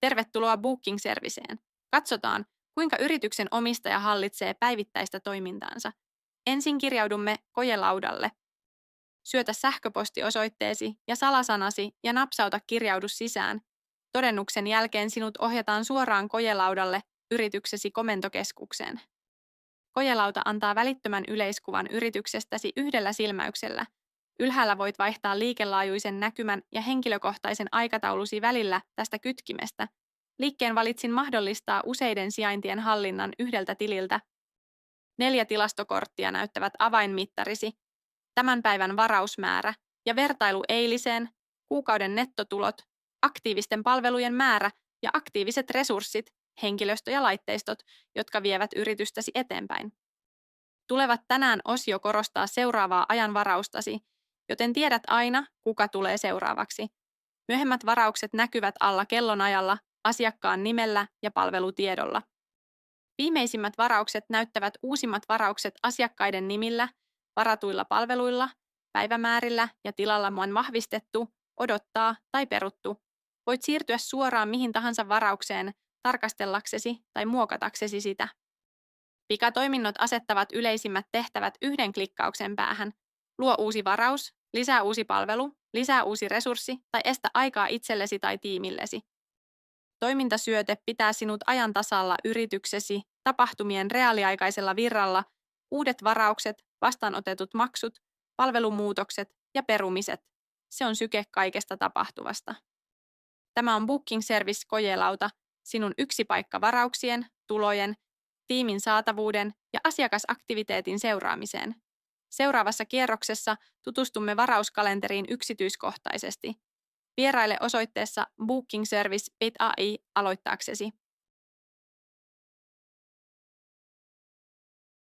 Tervetuloa Booking-serviseen. Katsotaan, kuinka yrityksen omistaja hallitsee päivittäistä toimintaansa. Ensin kirjaudumme kojelaudalle. Syötä sähköpostiosoitteesi ja salasanasi ja napsauta kirjaudus sisään. Todennuksen jälkeen sinut ohjataan suoraan kojelaudalle yrityksesi komentokeskukseen. Kojelauta antaa välittömän yleiskuvan yrityksestäsi yhdellä silmäyksellä. Ylhäällä voit vaihtaa liikelaajuisen näkymän ja henkilökohtaisen aikataulusi välillä tästä kytkimestä. Liikkeen valitsin mahdollistaa useiden sijaintien hallinnan yhdeltä tililtä. 4 tilastokorttia näyttävät avainmittarisi, tämän päivän varausmäärä ja vertailu eiliseen, kuukauden nettotulot, aktiivisten palvelujen määrä ja aktiiviset resurssit, henkilöstö ja laitteistot, jotka vievät yritystäsi eteenpäin. Tulevat tänään osio korostaa seuraavaa ajanvaraustasi, joten tiedät aina, kuka tulee seuraavaksi. Myöhemmät varaukset näkyvät alla kellonajalla, asiakkaan nimellä ja palvelutiedolla. Viimeisimmät varaukset näyttävät uusimmat varaukset asiakkaiden nimillä, varatuilla palveluilla, päivämäärillä ja tilalla on vahvistettu, odottaa tai peruttu. Voit siirtyä suoraan mihin tahansa varaukseen tarkastellaksesi tai muokataksesi sitä. Pikatoiminnot asettavat yleisimmät tehtävät yhden klikkauksen päähän. Luo uusi varaus, lisää uusi palvelu, lisää uusi resurssi tai estä aikaa itsellesi tai tiimillesi. Toimintasyöte pitää sinut ajan tasalla yrityksesi, tapahtumien reaaliaikaisella virralla, uudet varaukset, vastaanotetut maksut, palvelumuutokset ja perumiset. Se on syke kaikesta tapahtuvasta. Tämä on Booking Service kojelauta, sinun yksi paikka varauksien, tulojen, tiimin saatavuuden ja asiakasaktiviteetin seuraamiseen. Seuraavassa kierroksessa tutustumme varauskalenteriin yksityiskohtaisesti. Vieraile osoitteessa bookingservice.ai aloittaaksesi.